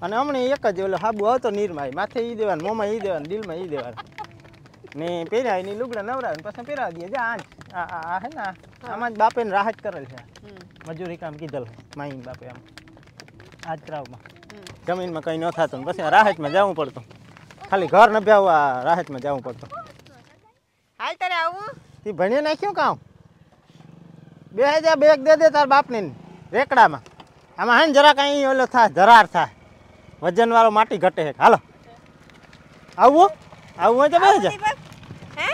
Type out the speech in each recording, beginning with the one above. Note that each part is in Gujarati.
અને હમણાં એક જ ઓલો હાબુ આવતો નીરમાં માથે ઈ દેવાનું, મોંમાં ઈ દેવાનું, દિલમાં ઈ દેવાનું ને પહેર્યા એની લુગડા નવરાવે પછી પહેરાવી દે. જા આ હે ને આમાં જ બાપે રાહત કરેલ છે, મજૂરી કામ કીધેલ માઈ બાપે આમ આજ ત્રાવમાં જમીનમાં કંઈ ન થતું ને પછી રાહતમાં જવું પડતું, ખાલી ઘર ન બેહવા રાહતમાં જવું પડતું. હાલ તારે આવું તી ભણી નાખ્યું કામ બે હજાર બેગ દે દે તાર બાપને રેકડામાં. આમાં હે ને જરા કાંઈ ઓલો થાય ધરાર થાય, વજન વાળો માટી ઘટે છે. હાલો આવું આવું હોય તો બે હજાર. હે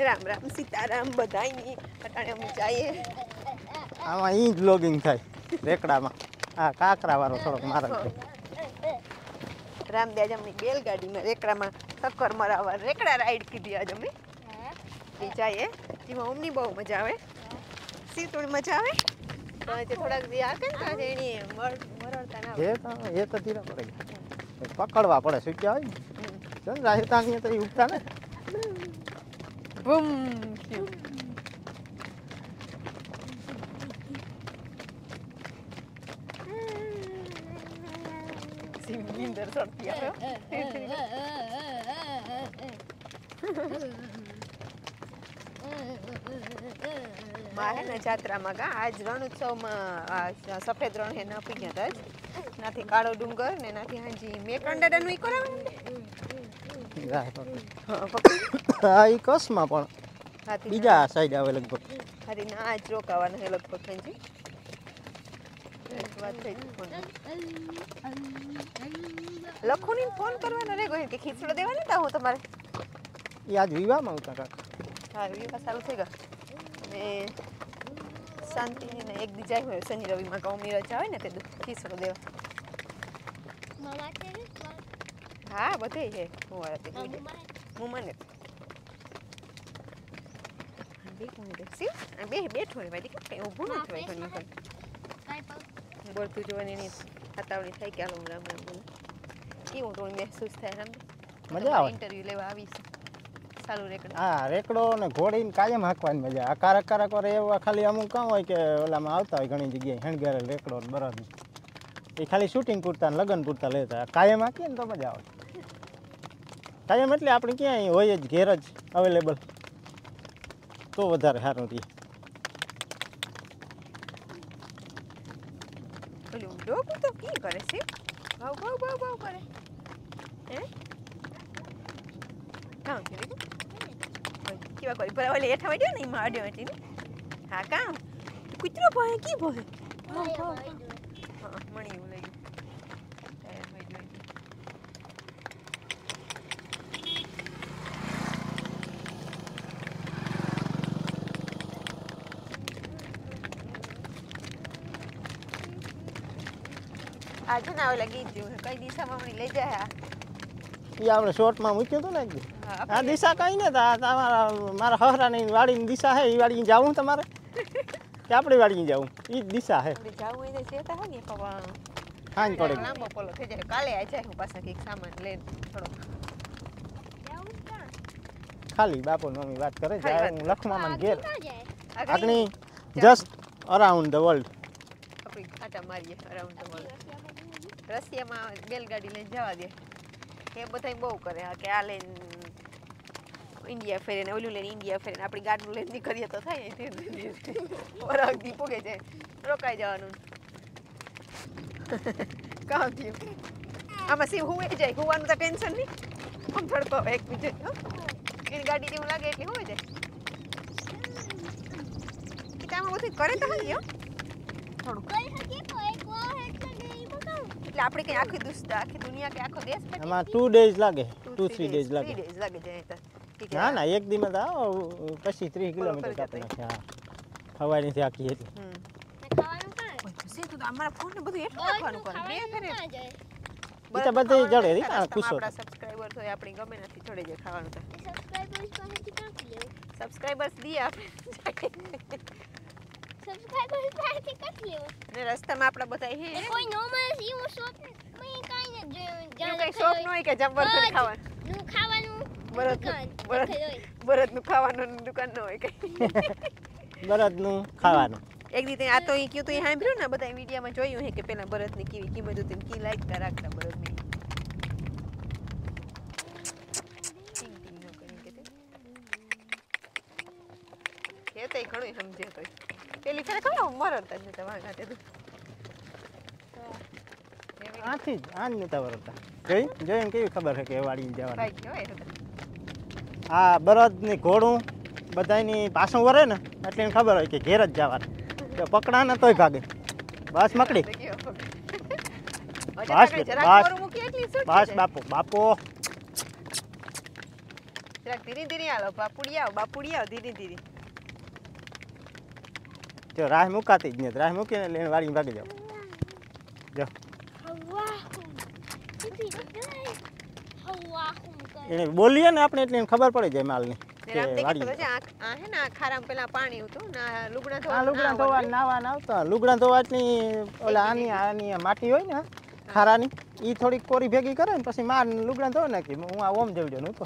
રામ રામ સીતારામ બધાયની અટાણે અમે જઈએ. આમાં ઈ જ લોગિંગ થાય રેકડામાં. હા કાકરા વાળો થોડોક મારે રામદાજ અમની બેલગાડીમાં રેકડામાં ટક્કર મરાવવા રેકડા રાઈડ કીધી આજ અમે એ જઈએ જેમાં અમની બહુ મજા આવે. સી થોડી મજા આવે તો આજે થોડાક દી આકે ને તો આજે એની મરડતા ના આવે. એ તો ધીરા પડે પકડવા પડે શીખ્યા હોય ને ચલ રાજસ્થાની તો એ ઉગતા ને બૂમ સિંગિંદર ચડતી આવે. મારે જાત્રામાં કા આજ રણોત્સવમાં સફેદ રણ હે ના પી ગયા હતા નાથી કાળો ડુંગર ને નાથી હાજી મેકંડાનું ઈ કરાવે હા ઈ કસમાં પણ બીજા સાઈડ આવે લગભગ. હારી ના આજ રોકાવાના હે લગભગ હાજી વાત થઈ લખુની ફોન કરવાનો રે ગયો કે ખીચડો દેવાનો તા હું તમારે ઈ આજ વિવાહમાં ઉતા કાકા. હા વિવાહ ચાલુ થઈ ગયો અને શાંતિ ને એક દી જાય હોય શનિ રવિમાં કૌમી રજા હોય ને તે ખીચડો દેવા. હા બધે છે હું મને બે બેઠો હોય ભાઈ કઈ ઊભું નથી હોય ઘણી વખત બોલતું જોવાની એની ખાતાવડી થાય કે હાલો રામ રામ બોલે કેવું થોડું મહેસૂસ થાય રામ મજા આવે ઇન્ટરવ્યુ લેવા આવીશ સારું રેકડો. હા રેકડો ને ઘોડીને કાયમ હાંકવાની મજા. આ કારક કારક વાર એવા ખાલી અમુક કામ હોય કે ઓલામાં આવતા હોય ઘણી જગ્યાએ હેણગારેલ રેકડો ને બરાબર એ ખાલી શૂટિંગ પૂરતા ને લગ્ન પૂરતા લેતા. કાયમ હાંકીએ ને તો મજા આવે. કાયમ એટલે આપણે ક્યાંય હોય જ ઘેર જ અવેલેબલ તો વધારે સારું રહે. ઓલું ડોકું તો કી કરે છે ભાવ ભાવ ભાવ ભાવ કરે હે કામ છે દીકું કેવા કરી પર ઓલે એઠા વાડ્યો ને એમાં આડ્યો હતી ને હા કામ કૂતરો ભાઈ કી ભાઈ ભાવ ભાવ હા મણી એવું લઈ ટાયર વાડ્યો આજે ના ઓલા ગીત જેવું કઈ દિશામાં મને લઈ જાય. એ આપણે શોર્ટમાં મૂક્યું હતું ને એકદમ આ દિશા કઈ ને તમારા મારા હહરાની વાડીની દિશા હે એ વાડી જાવું તમારે કે આપણી વાડી જાવું એ જ દિશા હે જાવું હોય તો ચેતા હે ને પણ હાંજ પડે લાંબો પોલો થઈ જાય કાલે આ જાય હું પાછા કંઈક સામાન લઈને થોડો ખાલી બાપુ મમ્મી વાત કરે જાય હું લખવામાં ઘેર આગની જસ્ટ અરાઉન્ડ ધ વર્લ્ડ આપણી ખાટા મારીએ અરાઉન્ડ ધ વર્લ્ડ. રશિયામાં બેલગાડી લઈને જવા દે એ બધા બહુ કરે કે આ લઈને ઇન્ડિયા ફેરે ને ઓલું લઈને ઇન્ડિયા ફેરે ને આપણી ગાડીનું લઈને નીકળીએ તો થાય વરાગ દી પોગે જાય રોકાઈ જવાનું કામ થયું. આમાં સી હુએ જાય હુવાનું તો ટેન્શન નહીં આમ થડકો એક બીજે એની ગાડી જેવું લાગે એટલે હોય જાય આમાં બધું કરે તો હોય થોડું એટલે આપણે કઈ આખી દુનિયા કે આખો દેશ આમાં 2 days લાગે 2-3 days લાગે 3 days લાગે જાય તો ના ના એક દી માં તો પછી 30 કિલોમીટર કાપી નાખે. હા હવાની થી આખી હતી ખાવાનું કાંઈ છે તો અમારા ફોન ને બધું એટલું રાખવાનું કરે બે ફેરે ઈ તો બધે જડે રી આ ખુશો આપણા સબસ્ક્રાઇબર તો આપણી ગમે નથી ચડે જાય ખાવાનું તો સબસ્ક્રાઇબર્સ દી આપણે સબસ્ક્રાઇબર્સ પાસેથી કાઢી લેવો ને રસ્તામાં આપણા બધા હે કોઈ નોર્મલ ઈવો શોપ મેં કાઈ ન જોયું કઈ શોપ ન હોય કે જબ્બર કરી ખાવાનું નું ખાવાનું બરદનું ખાવાનું દુકાન ન હોય કઈ બરદનું ખાવાનું એક દી આ તો ઈ કયું તો ઈ સાંભળ્યું ને બધા વિડીયોમાં જોયું હે કે પેલા બળદની કેવી કિંમત હતી ને કી લાગતા રાખતા બળદની ટીંગ ટીંગ ન કરી કે તે ઘણું સમજે તો પેલી ફેરે ખબર મરડતા જ નતા વાંગાતે તો આથી જ આજ નતા વરતા જોઈને કેવી ખબર છે કે વાડી જવાનું ભાઈ કહેવાય હતા આ બળદની ઘોડું બધાની પાછું વરે ને એટલે એને ખબર હોય કે ઘેર જ જવાનું તો પકડા ને તોય ભાગે બસ મકડી બસ બાપો ધીરે ધીરે હાલો બાપુડી ધીરે ધીરે જો રાહ મુકાતી જ નહીં રાહ મૂકીને લઈને વાળી ભાગી જાવ જો એને બોલીએ ને આપણે એટલે એને ખબર પડી જાય માલની લુગડા ધોવા નાવા આવતા લુગડા ધોવાની ઓલા આની માટી હોય ને ખારાની ઈ થોડીક કોરી ભેગી કરે ને પછી માર લુગડા ધોવા નાખી હું આ ઓમ જવજો નું તો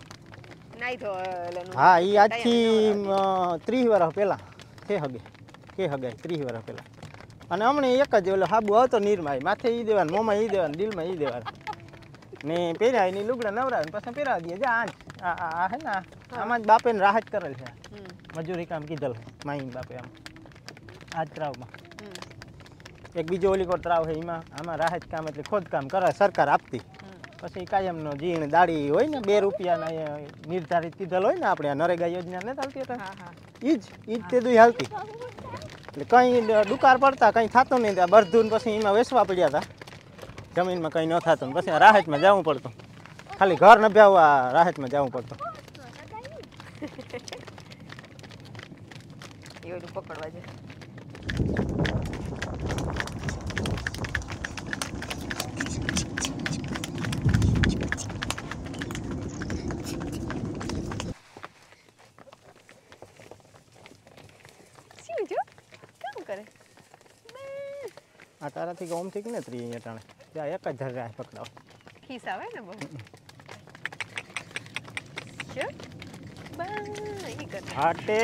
હા ઈ આજથી 30 વર્ષ પહેલા કે હગાય 30 વર્ષ પહેલા અને હમણાં એક જ ઓલો હાબુ આવતો નીરમાં માથે ઈ દેવાનું મોંમાં ઈ દેવાનું દિલમાં ઈ દેવાનું ને પહેર્યા એની લુગડા નવરાવે પછી પહેરાવી દઈએ જા આ હે ને આમાં જ બાપે ને રાહત કરેલ છે મજૂરી કામ કીધેલ માઈન બાપે આમ આજ ત્રાવમાં એક બીજો ઓલી કો ત્રાવ છે એમાં આમાં રાહત કામ એટલે ખોદકામ કરે સરકાર આપતી પછી કાયમનો જીણ દાડી હોય ને 2 રૂપિયાના નિર્ધારિત કીધેલ હોય ને આપણે નરેગા યોજના ને ચાલતી હતા ઈ જ તે દુઈ હાલતી એટલે કંઈ દુકાર પડતા કંઈ થતું નહીં ત્યાં બરધું પછી એમાં વેચવા પડ્યા હતા જમીનમાં કંઈ ન થતું પછી રાહતમાં જવું પડતું ખાલી ઘર ન બેહવા રાહતમાં જવું પડતું એવું પકડવા જાય આ તારાથી ગોમ થી ને ત્રી અહીંયા ટાણે ત્યાં એક જ ધર રાહ પકડાવ ખીસ આવે ને બહુ છે બા ઈ કર હાટે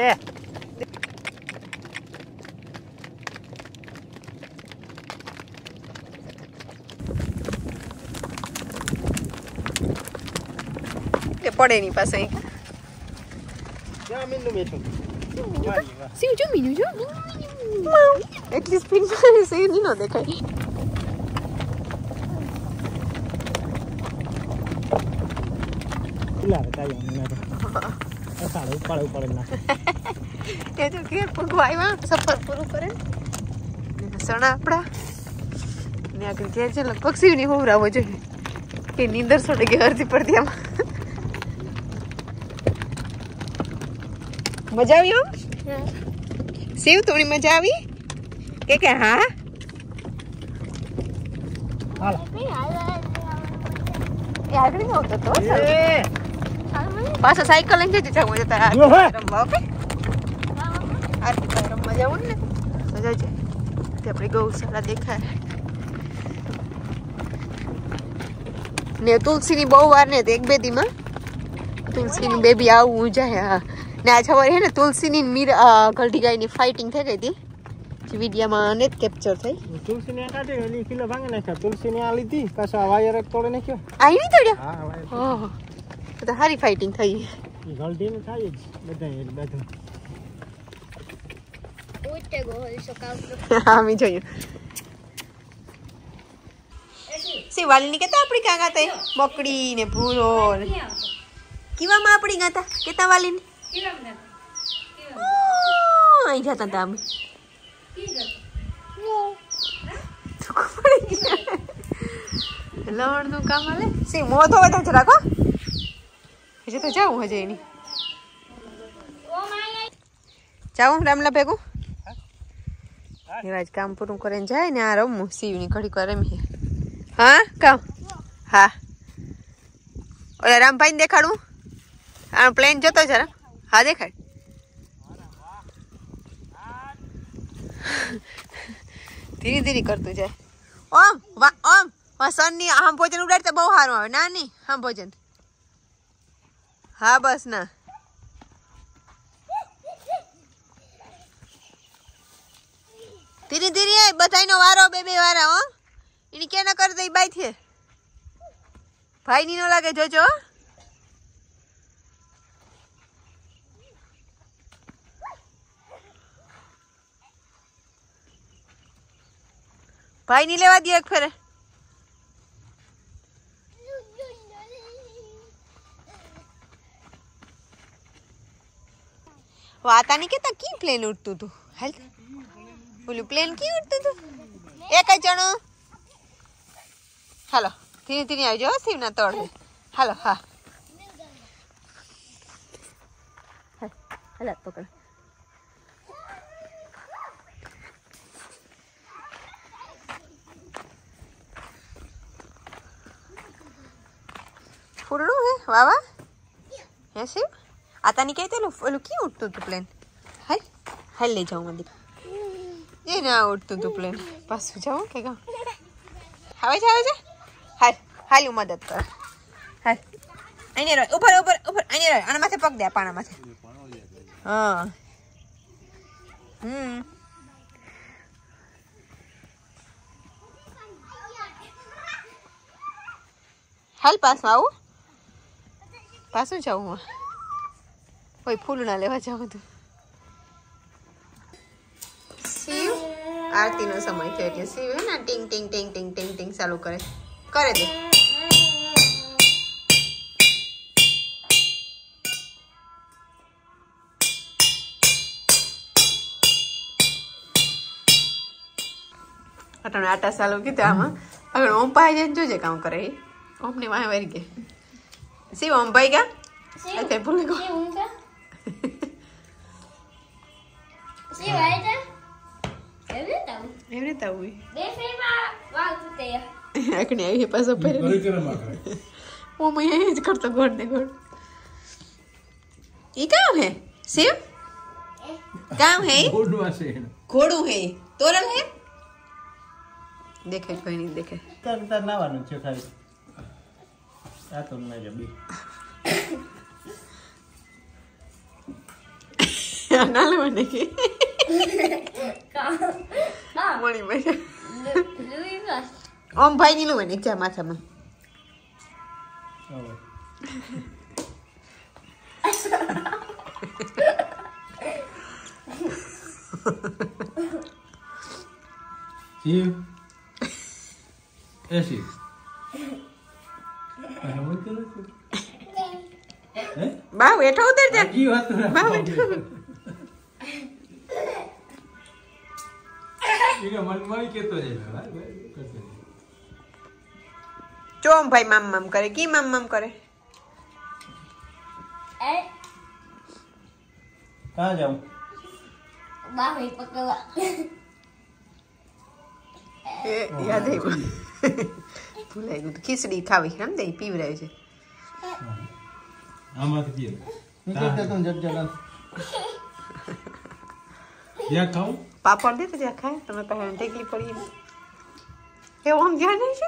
કે પડે ની પાસે જા મિન્નુ બેઠું સીવ જો મીનુ જો એટલી સ્પીડ માં સીવ ની નો દેખાય લાવે કાઈ મને અસાડે ઉપાડે ના તે જો ઘેર પગવા આવ્યા સફર પૂરું કરે સણા આપડા ને આગળ ઘેર છે લગભગ સીવ ની હોવરાવો જોઈએ કે નીંદર છોડે કે અડધી પડતી આમાં મજા આવી આમ શિવ થોડી મજા આવી કે હા હાલ એ આગળ નો તો પાછા સાયકલ લઈને જજો જાવ જતા રમવા ઓકે આ રમવા જાવ ને મજા છે તે આપણે ગૌશાળા દેખાય ને તુલસીની બહુ વાર ને એક બે દીમાં તુલસીની બેબી આવું જાય હા ને આ સવારે હે ને તુલસીની મીર ગલઢી ગાયની ફાઇટિંગ થઈ ગઈ હતી જે વિડીયોમાં નેટ કેપ્ચર થઈ તુલસીની કાઢી એલી કિલો ભાંગી નાખ્યા તુલસીની આ લીધી પાછા વાયર એક તોડી નાખ્યો આઈ નહીં તોડ્યો હા વાયર ઓહ તો હારી ફાઇટિંગ થઈ ગલઢીને થાય જ બધું ઉઠે ગો સકાવ હા મેં જોયું સી વાલીની કેતા આપણી કાગા તે બકડી ને ભૂરો કીવામાં આપણી ગાતા કેતા વાલીની આઈ જતા હતા અમે લવણનું કામ હાલે સી મોઢો વધે જ રાખો હજી તો જાઉં હજે એની જાઉં રામલા ભેગું એવા જ કામ પૂરું કરીને જાય ને આ રમવું શિવની ઘડીક વાર રમીએ હા કામ હા ઓલા રામભાઈને દેખાડું આ પ્લેન જતો જરા હા દેખાડ ધીરે ધીરે કરતું જાય ઓમ સનની આમ ભોજન ઉડાડતા બહુ સારું આવે ના નહીં આમ ભોજન હા બસ ના ધીરે ધીરે બધાયનો વારો બે વારા હો એની કે ન કરી દઈ બાઈ છે ભાઈ ની નો લાગે જોજો ભાઈ ની લેવા દે એક ફેરે વાતા ની કેતા કી પ્લેન ઉડતું તું હાલ ઓલું પ્લેન કી ઉડતું તું એક જ જણો હાલો ધીરે ધીરે આવજો શિવના તળ હાલો હા હાલ પકડ ફૂલનું હે વાવા હે શિવ आता नहीं कहते लो क्यों उठतू तू प्लेन हाल हाल ले जाऊँ मैं ये ना उठतू तू प्लेन पास जाऊँ क्या हवा जा हाल हाल मदद कर हाल आने रहो ऊपर ऊपर ऊपर आने रहो आना माथे पक दे पाना माथे हाँ हाल पास में आऊँ पास में जाऊँ कोई फूल ना लेवा जाओ तो शिव आरती नो समय थयो એટલે शिव है ना टिंग टिंग टिंग टिंग टिंग टिंग चालू करे दे अटने आटा चालू कीधो आमा अगर ओम पाई जाए जोजे काम करे ओम ने वहां वरी के शिव ओम पाई गया अच्छा भूल गयो Sí, weiter. એમને તો હોય બે ફેરમાં વાળ તૂટે આકને આવી પાછો પહેરે वो मैं यही करता गोड़ दे गोड़ ये काम है शिव काम है घोड़ू है तोरल है देखे कोई नहीं देखे તાર નાવાનું છે ખાલી આ તો ના જબી ना लेवाने की ના मणि भाई લુઈ બસ ओम भाई नहीं लेवाने चा माथा में शिव ऐसी बाहु बैठो उधर जा की बात कर बाहु बैठो ये मन मारी के तो जाएगा करते चोम भाई माम माम करे की माम माम करे એ कहाँ जाऊँ બાહુ પકડવા याद है भूलाઈ ગયું ખીચડી ખાવી એમ દે પીવરાય છે आमा तो की નીચે તો જટ જલા या खाऊं પાપડ દે તો જા ખાય તમે પહેલા ટેકલી પડી એ ઓમ ધ્યાન નહીં છે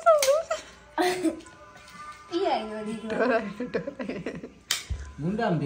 પીરાઈ ગયો દીકરો ગુંડામ